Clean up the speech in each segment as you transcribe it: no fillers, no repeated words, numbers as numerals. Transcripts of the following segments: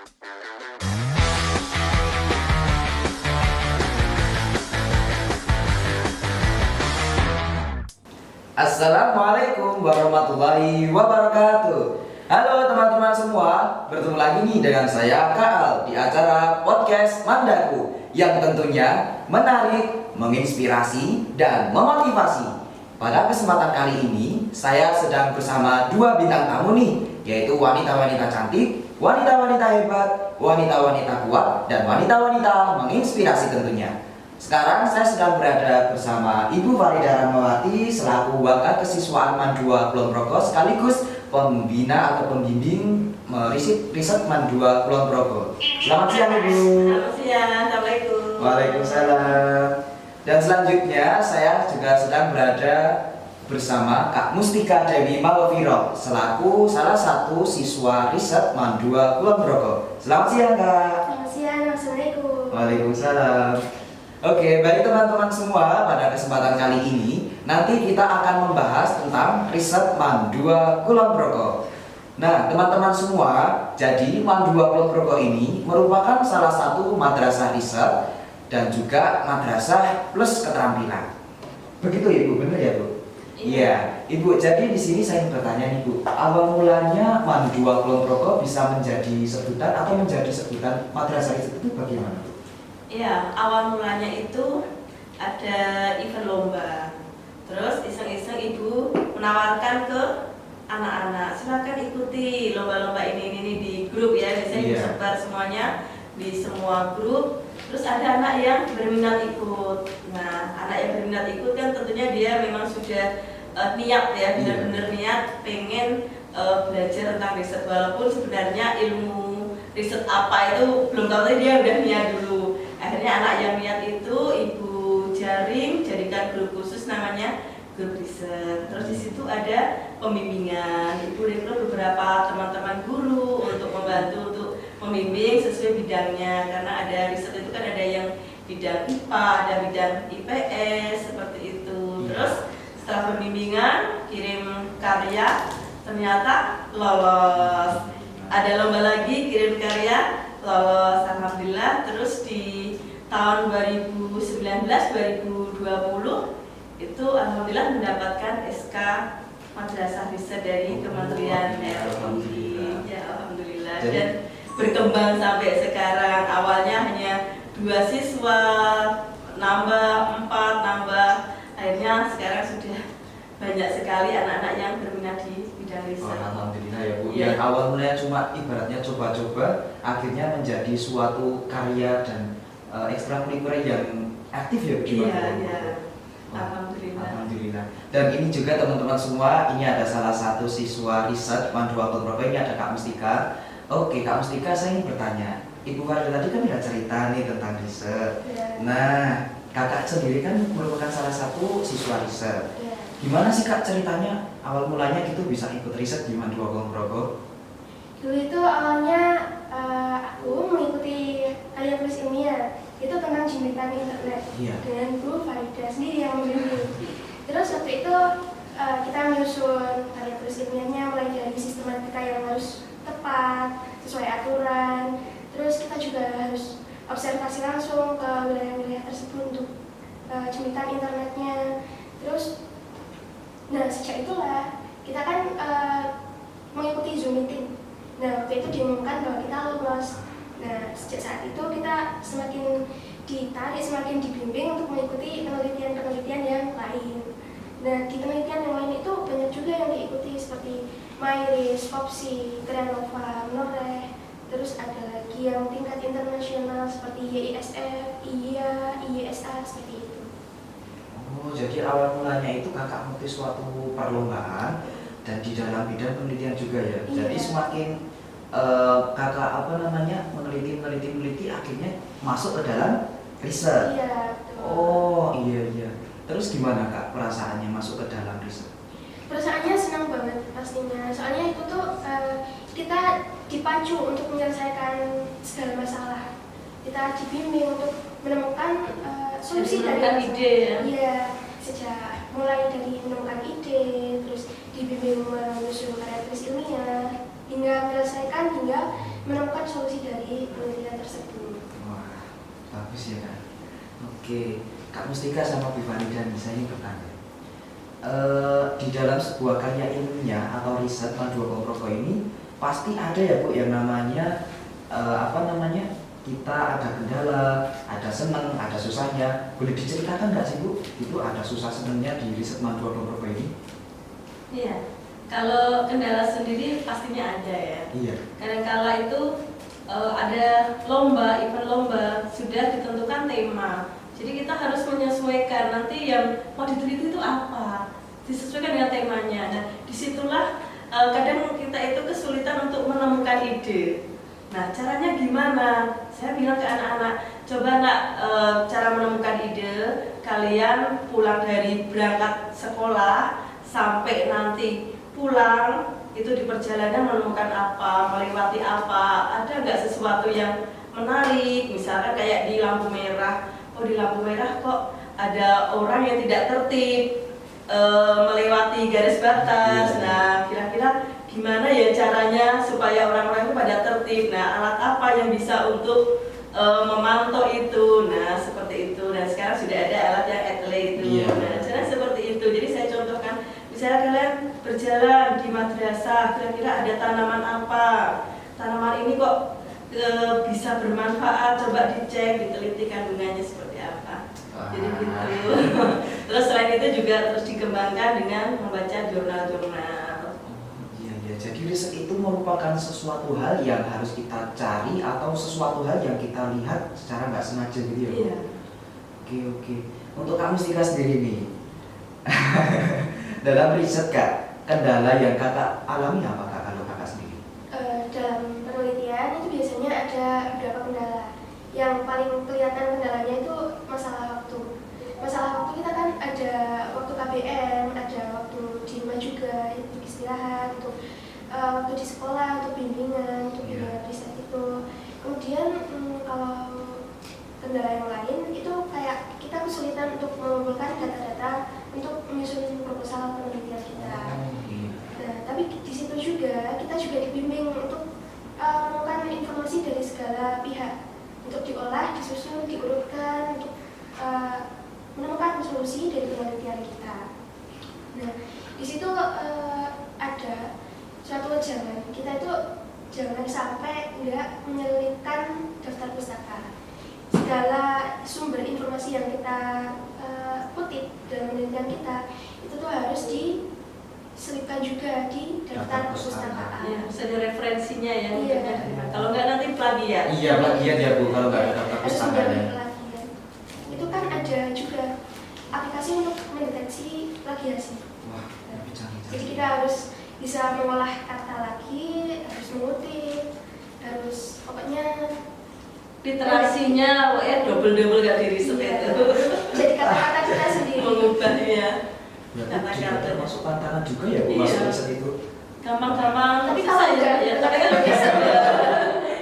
Assalamualaikum warahmatullahi wabarakatuh. Halo teman-teman semua, bertemu lagi nih dengan saya Kaal di acara podcast Mandaku yang tentunya menarik, menginspirasi, dan memotivasi. Pada kesempatan kali ini, saya sedang bersama dua bintang tamu nih, yaitu wanita-wanita cantik, wanita-wanita hebat, wanita-wanita kuat, dan wanita-wanita menginspirasi tentunya. Sekarang saya sedang berada bersama Ibu Farida Rahmawati selaku Wakil Kesiswaan Mandua Kulon Progo sekaligus pembina atau pembimbing riset Mandua Kulon Progo. Selamat siang Ibu. Selamat siang, Assalamualaikum. Waalaikumsalam. Dan selanjutnya saya juga sedang berada bersama Kak Mustika Dewi Malviro selaku salah satu siswa riset Mandua Kulon Progo. Selamat siang Kak. Selamat siang, Assalamualaikum. Waalaikumsalam. Oke, baik teman-teman semua, pada kesempatan kali ini nanti kita akan membahas tentang riset Mandua Kulon Progo. Nah, teman-teman semua, jadi Mandua Kulon Progo ini merupakan salah satu madrasah riset dan juga madrasah plus keterampilan. Begitu ya Ibu, benar ya Bu? Iya, Ibu. Jadi di sini saya bertanya nih Bu, awal mulanya Mandua Kulon Progo bisa menjadi sebutan atau menjadi sebutan madrasah riset itu bagaimana Bu? Iya, awal mulanya itu ada event lomba. Terus iseng-iseng ibu menawarkan ke anak-anak, silakan ikuti lomba-lomba ini di grup ya, biasanya disebar semuanya di semua grup. Terus ada anak yang berminat ikut. Nah, anak yang berminat ikut kan tentunya dia memang sudah niat ya, benar-benar niat pengen belajar tentang riset, walaupun sebenarnya ilmu riset apa itu belum tahu, dia udah niat dulu. Akhirnya anak yang niat itu ibu jadikan grup khusus namanya grup riset. Terus di situ ada pembimbingan. Ibu rekrut beberapa teman-teman guru untuk membantu untuk membimbing sesuai bidangnya, karena ada riset itu kan ada yang bidang IPA, ada bidang IPS seperti itu. Terus setelah pembimbingan kirim karya, ternyata lolos. Ada lomba lagi, kirim karya, lolos, alhamdulillah. Terus di tahun 2019-2020 itu alhamdulillah mendapatkan SK Madrasah Riset dari Kementerian RI. Ya alhamdulillah. Dan berkembang sampai sekarang. Awalnya hanya 2 siswa, nambah 4, akhirnya sekarang sudah banyak sekali anak-anak yang berminat di bidang riset. Alhamdulillah ya Bu. Yang awal mulanya cuma ibaratnya coba-coba, akhirnya menjadi suatu karya dan ekstrakurikuler yang aktif ya Bu. Iya. Alhamdulillah. Alhamdulillah. Dan ini juga teman-teman semua, ini ada salah satu siswa riset Mandua Kulon Progo, ini ada Kak Mustika. Oke, Kak Mustika, saya ingin bertanya. Ibu Farida tadi kan udah cerita nih tentang riset. Nah, Kakak sendiri kan merupakan salah satu siswa riset. Gimana sih Kak ceritanya awal mulanya gitu bisa ikut riset di Mandua Kulon Progo? Dulu itu awalnya aku mengikuti karya tulis ilmiah itu tentang jimpitan internet dengan Bu Farida sendiri yang membimbing. Terus waktu itu kita menyusun karya tulis ilmiahnya mulai dari sistematika yang harus tepat, sesuai aturan. Terus kita juga harus observasi langsung ke wilayah-wilayah tersebut untuk jimpitan internetnya. Terus nah, sejak itulah kita kan mengikuti Zoom meeting. Nah, waktu itu diumumkan bahwa kita lolos. Nah, sejak saat itu kita semakin ditarik, semakin dibimbing untuk mengikuti penelitian-penelitian yang lain. Nah, di penelitian yang lain itu banyak juga yang diikuti seperti MyRIS, FOPSI, Trianova, Noreh. Terus ada lagi yang tingkat internasional seperti YISF, IIA, IISA, seperti itu. Oh, jadi awal mulanya itu Kakak mengikuti suatu perlombaan dan di dalam bidang penelitian juga ya. Jadi semakin Kakak meneliti akhirnya masuk ke dalam riset. Iya, betul. Oh, iya. Terus gimana Kak perasaannya masuk ke dalam riset? Perasaannya senang banget pastinya. Soalnya itu tuh kita dipacu untuk menyelesaikan segala masalah. Kita dibimbing untuk menemukan solusi dari ide ya. Iya, sejak mulai dari menemukan ide, terus dibimbing menyusun karya tulis ilmiah, hingga menyelesaikan, hingga menemukan solusi dari penelitian tersebut. Wah, bagus ya Kak. Oke, Kak Mustika sama Bu Farida nih, saya ingin bertanya. Di dalam sebuah karya ilmiah atau riset panduan Purwokerto ini pasti ada ya Bu yang namanya kita ada kendala, ada senang, ada susahnya. Boleh diceritakan nggak sih Bu? Itu ada susah senangnya di riset panduan Purwokerto ini? Iya, kalau kendala sendiri pastinya ada ya. Iya. Kadang-kala itu ada lomba, event lomba, sudah ditentukan tema. Jadi kita harus menyesuaikan nanti yang mau diteliti itu apa, disesuaikan dengan temanya. Nah, disitulah kadang kita itu kesulitan untuk menemukan ide. Nah, caranya gimana? Saya bilang ke anak-anak, coba nak cara menemukan ide, kalian pulang dari berangkat sekolah sampai nanti pulang itu di perjalanan menemukan apa, melewati apa, ada nggak sesuatu yang menarik, misalkan kayak di lampu merah, oh di lampu merah kok ada orang yang tidak tertib melewati garis batas. Nah, kira-kira gimana ya caranya supaya orang-orang itu pada tertib. Nah, alat apa yang bisa untuk memantau itu. Nah, seperti itu. Nah, sekarang sudah ada alat yang etle itu. Nah, caranya seperti itu. Jadi saya contohkan, misalnya kalian berjalan di madrasah, kira-kira ada tanaman apa, tanaman ini kok bisa bermanfaat, coba dicek, diteliti kandungannya seperti apa. Jadi gitu. Terus selain itu juga terus dikembangkan dengan membaca jurnal-jurnal. Iya, jadi riset itu merupakan sesuatu hal yang harus kita cari atau sesuatu hal yang kita lihat secara nggak sengaja gitu ya. Iya. Oke. Untuk kamu Mustika sendiri nih, dalam riset Kak, kendala yang kakak alami apa Kak kalau kakak sendiri? Dalam penelitian itu biasanya ada beberapa kendala. Yang paling kelihatan kendalanya itu masalah waktu. Masalah waktu kita kan ada waktu KBM, ada waktu di rumah juga untuk istirahat, untuk waktu di sekolah, untuk bimbingan, untuk bimbingan riset itu. Kemudian kalau kendala yang lain itu kayak kita kesulitan untuk mengumpulkan data-data untuk menyusun proposal penelitian kita. Nah, tapi di situ juga kita juga dibimbing untuk menemukan informasi dari segala pihak untuk diolah, disusun, diurutkan untuk menemukan solusi dari penelitian kita. Nah, di situ ada suatu jangan kita itu jangan sampai nggak menyelipkan daftar pustaka. Segala sumber informasi yang kita kutip dalam penelitian kita itu tuh harus diselipkan juga di daftar perpustakaan. Ya, harus ada referensinya ya. Iya. Kalau nggak nanti plagiat. Iya, plagiat ya Bu kalau nggak ada daftar Harus sumber pustakanya. plagiat. Itu kan ada juga aplikasi untuk mendeteksi plagiasi. Wah, lebih canggih. Jadi kita harus bisa mengolah kata lagi, harus mengutip, harus pokoknya Literasinya double gak diriset iya. itu. Jadi kata-kata kita sendiri. Mengubah ya. Berarti juga termasuk tantangan juga ya Bu Iya. masuk riset itu. Gampang-gampang. Tapi bisa kalau ya, udah ya. Tapi kalau bisa ya.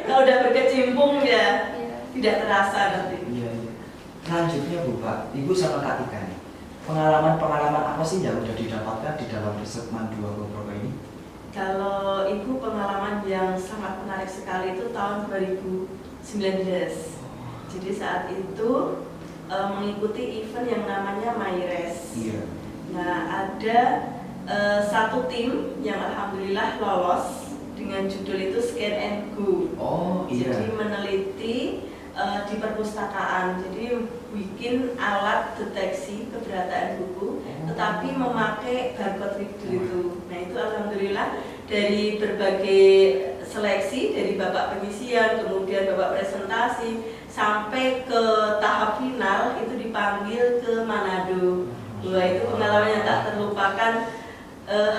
Kalau udah berkecimpung ya Iya. tidak terasa nanti. Iya. Selanjutnya Bu Pak, Ibu sama Kak Tika nih. Pengalaman apa sih yang udah didapatkan di dalam riset Mandua Purwokerto ini? Kalau ibu pengalaman yang sangat menarik sekali itu tahun 2019. Jadi saat itu mengikuti event yang namanya MyRes. Iya. Nah, ada satu tim yang alhamdulillah lolos dengan judul itu Scan and Go. Oh iya. Jadi meneliti di perpustakaan. Jadi bikin alat deteksi keberadaan buku, tetapi memakai barcode reader itu. Nah itu alhamdulillah dari berbagai seleksi dari bapak pengisian, kemudian bapak presentasi sampai ke tahap final itu dipanggil ke Manado. Wah itu pengalaman yang tak terlupakan.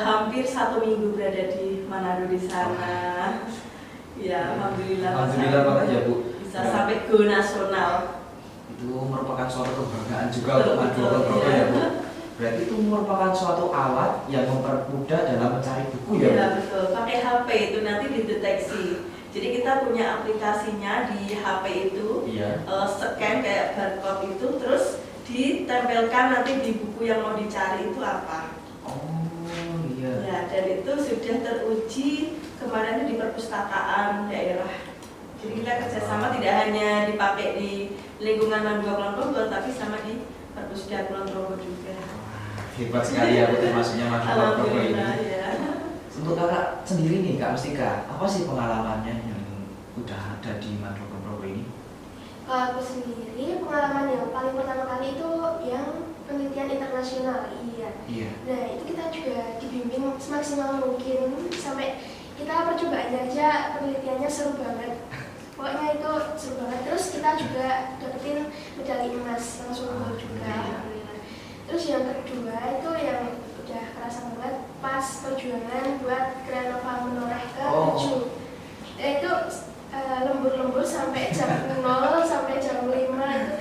Hampir 1 minggu berada di Manado di sana. Ya alhamdulillah. Alhamdulillah banget ya Bu. Bisa sampai go nasional. Itu merupakan suatu kebanggaan juga untuk Mandua Purwokerto ya Bu. Berarti itu merupakan suatu alat yang mempermudah dalam mencari buku ya Bu? Iya betul, pakai HP itu nanti dideteksi. Jadi kita punya aplikasinya di HP itu, Iya. scan kayak barcode itu, terus ditempelkan nanti di buku yang mau dicari itu apa. Oh iya. Ya, dan itu sudah teruji kemarin itu di perpustakaan daerah. Jadi kita kerjasama tidak hanya dipakai di lingkungan Mandua Kulon Progo, tapi sama di Perpustakaan Kulon Progo juga. Hebat sekali ya Bu, termasuknya Mandua Kulon Progo ini. Alhamdulillah ya. Untuk kakak sendiri nih Kak Mustika, apa sih pengalamannya yang udah ada di Mandua Kulon Progo ini? Kalau aku sendiri, pengalaman yang paling pertama kali itu yang penelitian internasional. Iya. Nah, itu kita juga dibimbing semaksimal mungkin sampai kita percobaannya aja penelitiannya seru banget. Pokoknya itu seru banget. Terus kita juga dapetin medali emas langsung juga. Alhamdulillah. Terus yang kedua itu yang udah kerasa banget pas perjuangan buat Granova menoreh ke 7. Itu lembur-lembur sampai jam 0 sampai jam 5 itu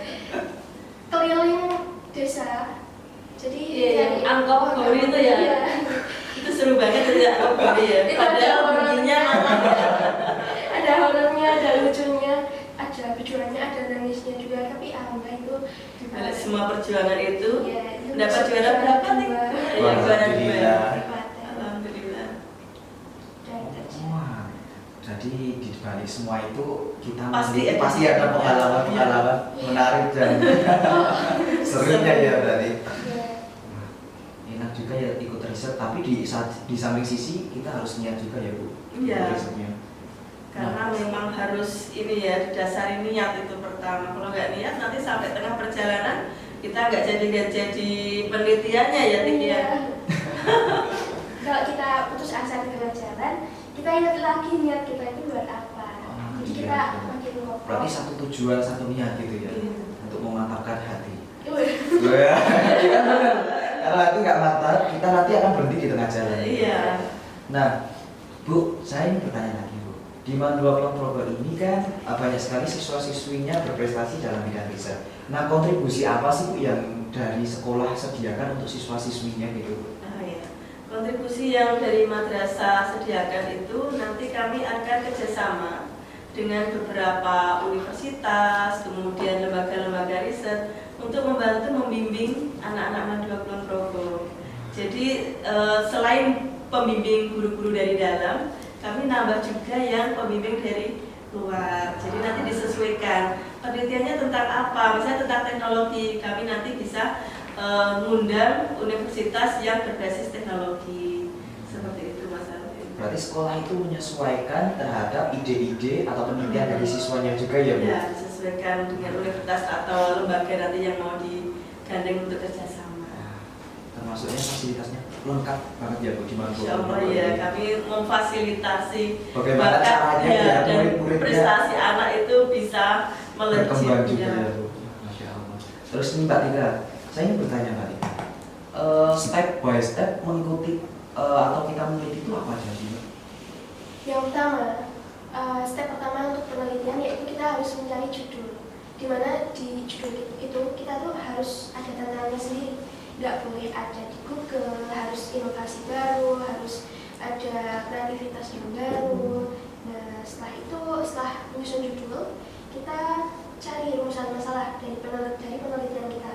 keliling desa. Jadi yang angkop gori itu ya. Iya. Itu seru banget ya angkop gori ya. Padahal bunyinya malah ada horornya, ada lucunya, ada perjuangannya, ada nangisnya juga. Tapi alhamdulillah itu balik semua perjuangan itu ya, dapat juara berapa nih? Ya, juara 2. Alhamdulillah. Wah, jadi di balik semua itu kita Pasti ada pengalaman-pengalaman menarik dan serunya ya berarti. Enak juga ya ikut riset, tapi di samping sisi kita harus niat juga ya Bu. Iya. Risetnya. Karena memang harus ini ya, didasari niat itu pertama. Kalau nggak niat nanti sampai tengah perjalanan kita nggak jadi penelitiannya ya Tik ya. Iya. Kalau kita putus asa di tengah jalan, kita ingat lagi niat kita itu buat apa. Jadi kita makin ngobrol. Berarti satu tujuan, satu niat gitu ya, Iya. untuk memantapkan hati. Iya. Iya benar. Kalau hati nggak mantap, kita nanti akan berhenti di tengah jalan. Iya. Nah, Bu, saya ingin bertanya lagi Bu. Di Mandua Kulon Progo ini kan banyak sekali siswa-siswinya berprestasi dalam bidang riset. Nah, kontribusi apa sih Bu yang dari sekolah sediakan untuk siswa-siswinya gitu? Ya. Kontribusi yang dari madrasah sediakan itu nanti kami akan kerjasama dengan beberapa universitas, kemudian lembaga-lembaga riset untuk membantu membimbing anak-anak Mandua Kulon Progo. Jadi selain pembimbing guru-guru dari dalam, kami nambah juga yang pembimbing dari luar. Jadi nanti disesuaikan penelitiannya tentang apa, misalnya tentang teknologi, kami nanti bisa mengundang universitas yang berbasis teknologi. Seperti itu Mas Alvin. Berarti sekolah itu menyesuaikan terhadap ide-ide atau penelitian dari siswanya juga ya Bu? Ya, disesuaikan dengan universitas atau lembaga nanti yang mau digandeng untuk kerjasama. Termasuknya fasilitasnya lengkap banget ya Bu di Mandua Insya Kulon Allah Progo ya, ini. kami memfasilitasi Bagaimana caranya ya, biar dan murid-muridnya prestasi anak itu bisa melejit. berkembang juga Ya. ya Bu. Masya Allah. Terus nih Mbak Tika, saya ingin bertanya Mbak Tika, step by step mengikuti atau kita meneliti itu apa aja sih Mbak? Yang pertama, step pertama untuk penelitian yaitu kita harus mencari judul. Dimana di judul itu kita tuh harus ada tantangannya sendiri. Nggak boleh ada di Google, harus inovasi baru, harus ada kreativitas yang baru. Nah, setelah itu, setelah menyusun judul, kita cari rumusan masalah dari penelitian kita.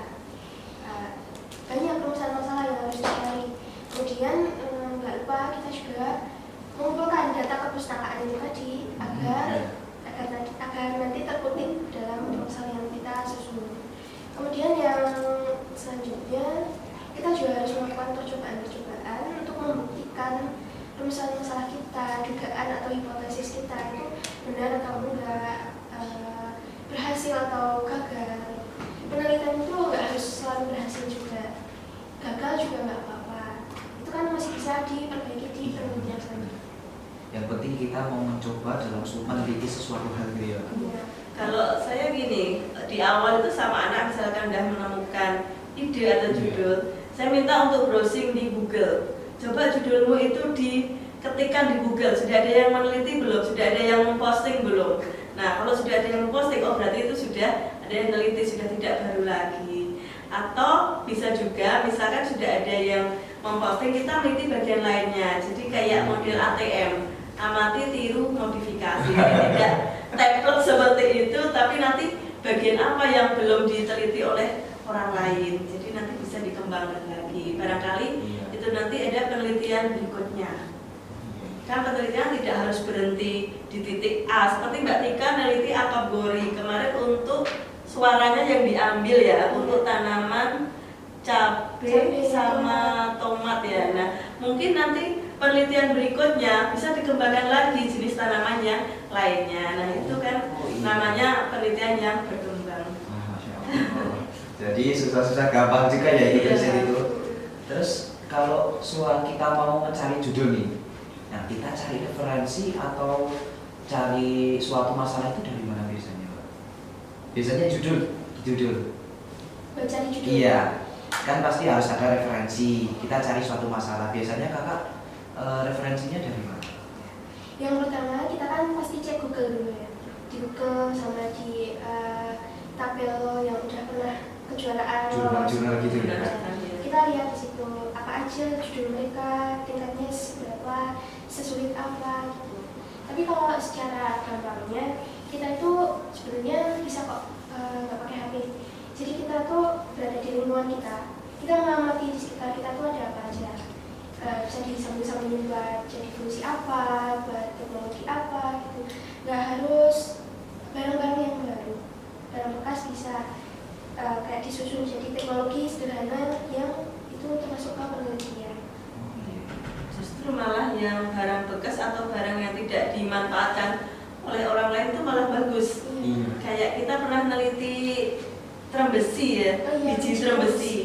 Banyak rumusan masalah yang harus dicari. Kemudian nggak lupa kita juga mengumpulkan data kepustakaan itu tadi agar nanti terkutip dalam proposal yang kita susun. Kemudian yang selanjutnya kita juga harus melakukan percobaan untuk membuktikan rumusan masalah kita, dugaan atau hipotesis kita itu benar atau enggak, berhasil atau gagal. Penelitian itu nggak harus selalu berhasil juga, gagal juga nggak apa-apa. Itu kan masih bisa diperbaiki di penelitian selanjutnya. Yang penting kita mau mencoba dalam meneliti sesuatu hal gitu ya. Kalau saya gini, di awal itu sama anak misalkan udah menemukan ide atau judul, saya minta untuk browsing di Google. Coba judulmu itu diketikkan di Google, sudah ada yang meneliti belum? Sudah ada yang memposting belum? Nah, kalau sudah ada yang memposting, oh berarti itu sudah ada yang meneliti, sudah tidak baru lagi. Atau bisa juga, misalkan sudah ada yang memposting, kita meneliti bagian lainnya. Jadi kayak model ATM, amati, tiru, modifikasi. Jadi tidak template seperti itu, tapi nanti bagian apa yang belum diteliti oleh orang lain. Jadi nanti bisa dikembangkan lagi. Barangkali itu nanti ada penelitian berikutnya. Kan penelitian tidak harus berhenti di titik A. Seperti Mbak Tika meneliti akabori kemarin untuk suaranya yang diambil ya, untuk tanaman cabai sama tomat ya. Nah, mungkin nanti penelitian berikutnya bisa dikembangkan lagi jenis tanamannya lainnya. Nah, itu kan namanya penelitian yang berkembang. Masya Allah. Jadi susah-susah gampang juga ya ikut riset itu. Terus kalau kita mau mencari judul nih, nah kita cari referensi atau cari suatu masalah itu dari mana biasanya, Pak? Biasanya judul. Mencari judul. Iya, kan pasti harus ada referensi. Kita cari suatu masalah. Biasanya kakak referensinya dari mana? Yang pertama kita kan pasti cek Google dulu ya. Di Google sama di tabel yang udah pernah kejuaraan. Jurnal gitu ya. Kita lihat di situ apa aja judul mereka, tingkatnya seberapa, sesulit apa gitu. Tapi kalau secara gampangnya kita itu sebenarnya bisa kok nggak pakai HP. Jadi kita tuh berada di lingkungan kita mengamati di sekitar kita tuh ada apa aja. Bisa disambung-sambungin buat jadi fungsi apa, buat teknologi apa gitu. Nggak harus barang-barang yang baru, barang bekas bisa kayak disusun jadi teknologi sederhana yang itu termasuk ke penelitian. Justru malah yang barang bekas atau barang yang tidak dimanfaatkan oleh orang lain itu malah bagus. Iya. Kayak kita pernah meneliti trembesi ya, biji trembesi.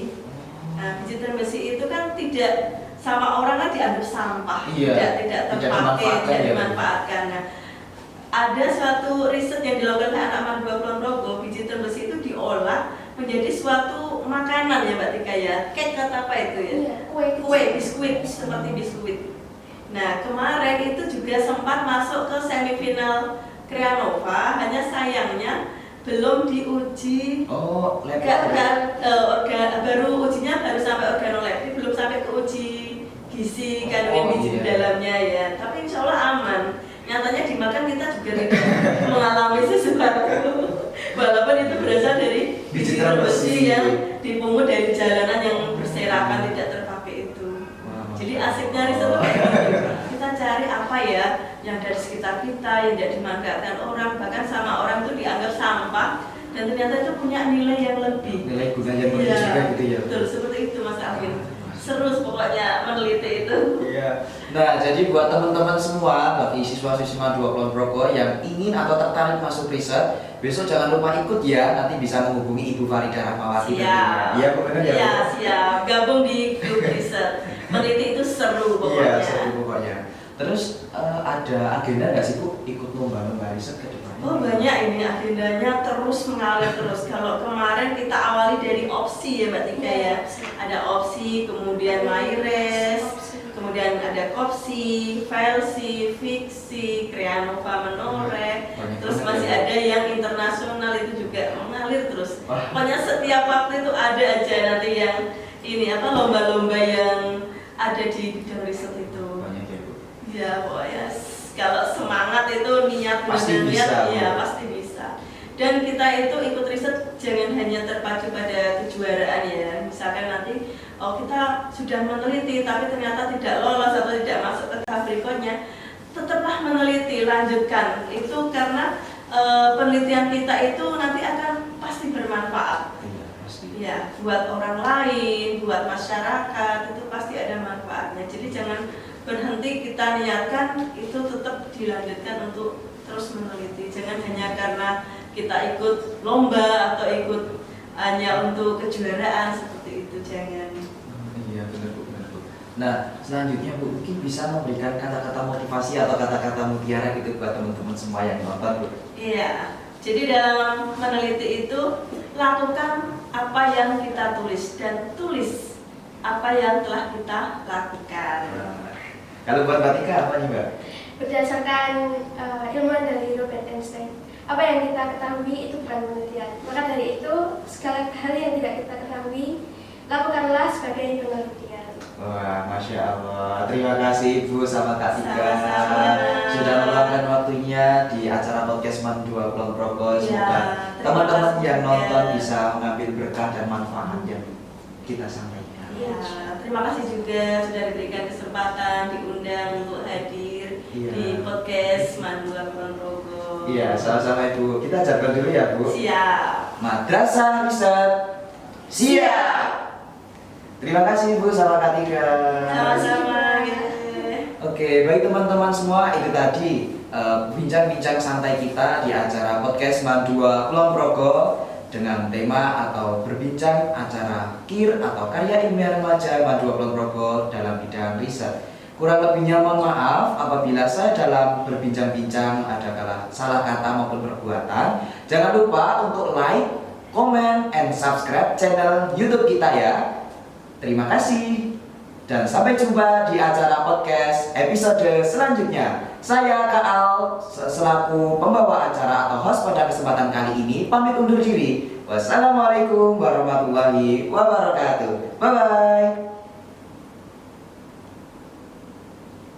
Nah, biji trembesi itu kan tidak sama orang kan dianggap sampah, Iya, tidak terpakai, dimanfaatkan tidak ya. dimanfaatkan. Nah, ada suatu riset yang dilakukan oleh anak Mandua Kulon Progo, biji trembesi itu diolah menjadi suatu makanan ya Mbak Tika ya. Cake kata apa itu ya? Iya, kue, Biskuit, seperti biskuit. Nah, kemarin itu juga sempat masuk ke semifinal Creanova, hanya sayangnya belum diuji. Oh, Baru ujinya baru sampai organoleptik, belum sampai ke uji gizi kandungan gizi di dalamnya ya. Tapi insya Allah aman. Nyatanya dimakan kita juga tidak mengalami sesuatu. Walaupun itu berasal dari biji trembesi yang dipungut dari jalanan yang berserakan tidak terpakai itu. Jadi asiknya riset itu kayak gitu. Kita cari apa ya yang dari sekitar kita yang tidak dimanfaatkan orang, bahkan sama orang itu dianggap sampah dan ternyata itu punya nilai yang lebih. Nilai gunanya lebih juga gitu ya. Betul, seperti itu Mas Alvin. Seru pokoknya meneliti itu. Iya. Nah, jadi buat teman-teman semua, bagi siswa-siswa Mandua Kulon Progo yang ingin atau tertarik masuk riset, besok jangan lupa ikut ya. Nanti bisa menghubungi Ibu Farida Rahmawati. Siap. Iya, benar ya. Iya, siap. Gabung di grup riset. Meneliti itu seru pokoknya. Iya, seru pokoknya. Terus ada agenda nggak sih Bu ikut lomba-lomba riset ke depannya? Oh banyak ini agendanya terus mengalir terus. Kalau kemarin kita awali dari opsi ya Mbak Tika ya. Ada opsi, kemudian MyRes, kemudian ada Kopsi, Velsi, Fiksi, Creanova menoreh. Terus masih ada yang internasional itu juga mengalir terus. Pokoknya setiap waktu itu ada aja nanti yang ini apa lomba-lomba yang ada di bidang riset itu. Banyak ya Bu. Ya pokoknya kalau semangat itu niat Pasti dan bisa, niat Bu. ya pasti bisa. Dan kita itu ikut riset jangan hanya terpacu pada kejuaraan ya. Misalkan nanti kita sudah meneliti tapi ternyata tidak lolos atau tidak masuk ke tahap berikutnya, tetaplah meneliti, lanjutkan. Itu karena penelitian kita itu nanti akan pasti bermanfaat. Iya, pasti. Ya, buat orang lain, buat masyarakat itu pasti ada manfaatnya. Jadi jangan berhenti kita niatkan, itu tetap dilanjutkan untuk terus meneliti. Jangan hanya karena kita ikut lomba atau ikut hanya untuk kejuaraan seperti itu, jangan. Iya, benar Bu, benar Bu. Nah, selanjutnya Bu mungkin bisa memberikan kata-kata motivasi atau kata-kata mutiara gitu buat teman-teman semua yang nonton Bu. Iya. Jadi dalam meneliti itu lakukan apa yang kita tulis dan tulis apa yang telah kita lakukan. Nah, kalau buat Mbak Tika apa nih Mbak? Berdasarkan ilmuwan dari Robert Einstein, apa yang kita ketahui itu bukan penelitian. Maka dari itu, segala hal yang tidak kita ketahui, lakukanlah sebagai penelitian. Wah, Masya Allah. Terima kasih Ibu sama Kak Tika Sama-sama. sudah meluangkan waktunya di acara podcast Mandua Kulon Progo. Iya, Semoga terima teman-teman kasih yang juga. nonton bisa mengambil berkah dan manfaat yang kita sampaikan. Ya, terima kasih juga sudah diberikan kesempatan diundang untuk hadir Iya. di podcast Mandua Kulonprogo. Iya, sama-sama Ibu. Kita jargon dulu ya Bu. Siap. Madrasah Riset siap. Terima kasih Bu sama Kak Tika. Sama-sama gitu. Oke, baik teman-teman semua, itu tadi bincang-bincang santai kita di acara podcast Mandua Kulonprogo dengan tema atau berbincang acara KIR atau Karya Ilmiah Remaja Mandua Kulonprogo dalam bidang riset. Kurang lebihnya mohon maaf apabila saya dalam berbincang-bincang ada salah kata maupun perbuatan. Jangan lupa untuk like, comment, and subscribe channel YouTube kita ya. Terima kasih. Dan sampai jumpa di acara podcast episode selanjutnya. Saya Kak Al selaku pembawa acara atau host pada kesempatan kali ini pamit undur diri. Wassalamualaikum warahmatullahi wabarakatuh. Bye bye.